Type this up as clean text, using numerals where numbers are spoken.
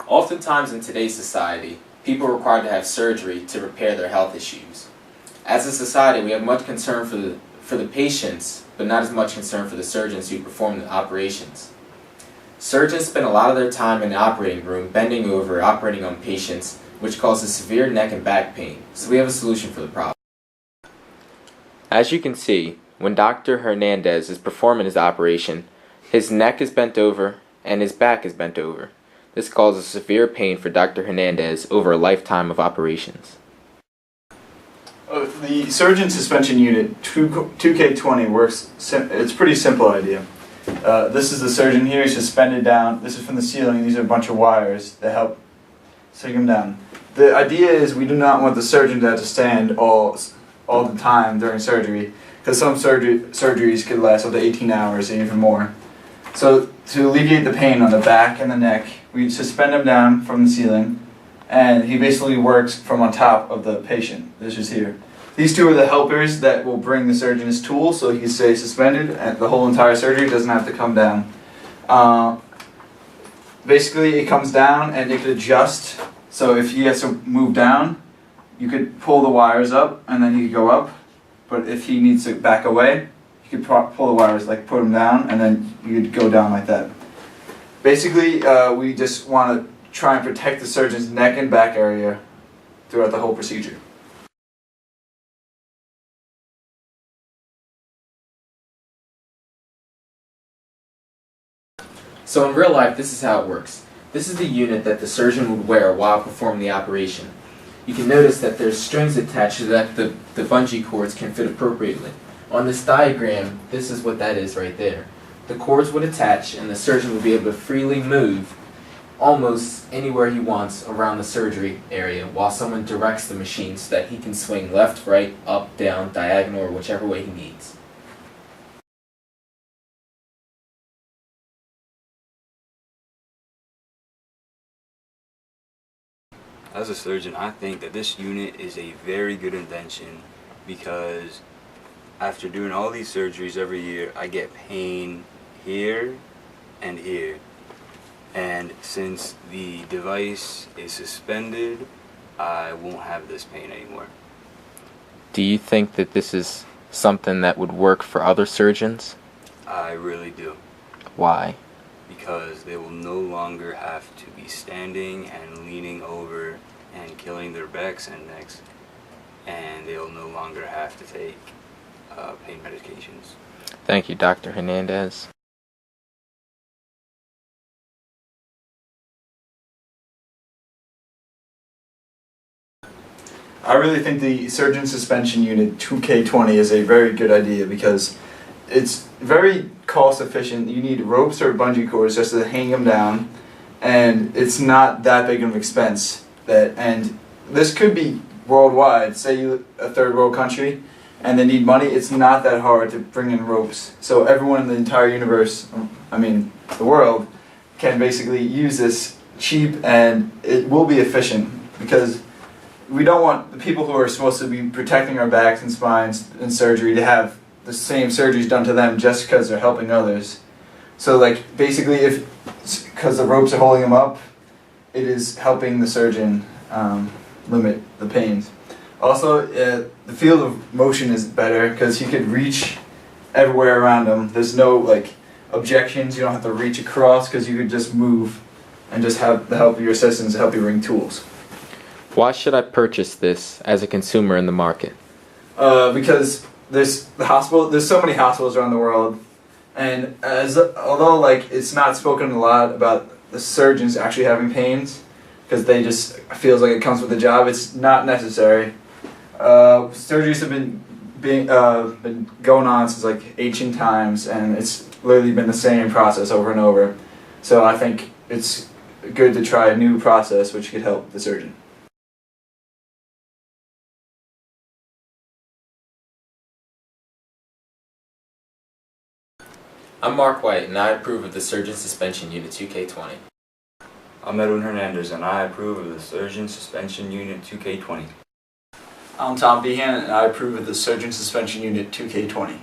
Oftentimes in today's society, people are required to have surgery to repair their health issues. As a society, we have much concern for the patients, but not as much concern for the surgeons who perform the operations. Surgeons spend a lot of their time in the operating room bending over, operating on patients, which causes severe neck and back pain, so we have a solution for the problem. As you can see, when Dr. Hernandez is performing his operation, his neck is bent over and his back is bent over. This causes severe pain for Dr. Hernandez over a lifetime of operations. The surgeon suspension unit 2K20 works, it's a pretty simple idea. This is the surgeon here, he's suspended down. This is from the ceiling, these are a bunch of wires that help take him down. The idea is we do not want the surgeon to have to stand all the time during surgery, because some surgeries could last up to 18 hours and even more. So to alleviate the pain on the back and the neck, we suspend him down from the ceiling, and he basically works from on top of the patient. This is here. These two are the helpers that will bring the surgeon his tools so he can stay suspended and the whole entire surgery doesn't have to come down. Basically it comes down and it could adjust, so if he has to move down, you could pull the wires up and then he could go up, but if he needs to back away, you could pull the wires, like put them down, and then you could go down like that. Basically, we just want to try and protect the surgeon's neck and back area throughout the whole procedure. So in real life, this is how it works. This is the unit that the surgeon would wear while performing the operation. You can notice that there's strings attached so that the bungee cords can fit appropriately. On this diagram, this is what that is right there. The cords would attach and the surgeon would be able to freely move almost anywhere he wants around the surgery area while someone directs the machine so that he can swing left, right, up, down, diagonal, or whichever way he needs. As a surgeon, I think that this unit is a very good invention because after doing all these surgeries every year, I get pain here and here. And since the device is suspended, I won't have this pain anymore. Do you think that this is something that would work for other surgeons? I really do. Why? Because they will no longer have to be standing and leaning over and killing their backs and necks, and they'll no longer have to take pain medications. Thank you, Dr. Hernandez. I really think the surgeon suspension unit 2K20 is a very good idea because it's very cost efficient. You need ropes or bungee cords just to hang them down, and it's not that big of an expense. And this could be worldwide. Say you a third world country and they need money, it's not that hard to bring in ropes. So everyone in the entire universe, the world, can basically use this cheap, and it will be efficient because we don't want the people who are supposed to be protecting our backs and spines in surgery to have the same surgeries done to them just because they're helping others. So like basically because the ropes are holding them up, it is helping the surgeon limit the pains. Also, the field of motion is better because he could reach everywhere around him. There's no objections. You don't have to reach across because you could just move and just have the help of your assistants to help you bring tools. Why should I purchase this as a consumer in the market? Because there's so many hospitals around the world, and although it's not spoken a lot about the surgeons actually having pains, because they just feels like it comes with the job. It's not necessary. Surgeries have been going on since ancient times, and it's literally been the same process over and over. So I think it's good to try a new process which could help the surgeon. I'm Mark White, and I approve of the Surgeon Suspension Unit 2K20. I'm Edwin Hernandez, and I approve of the Surgeon Suspension Unit 2K20. I'm Tom Behan, and I approve of the Surgeon Suspension Unit 2K20.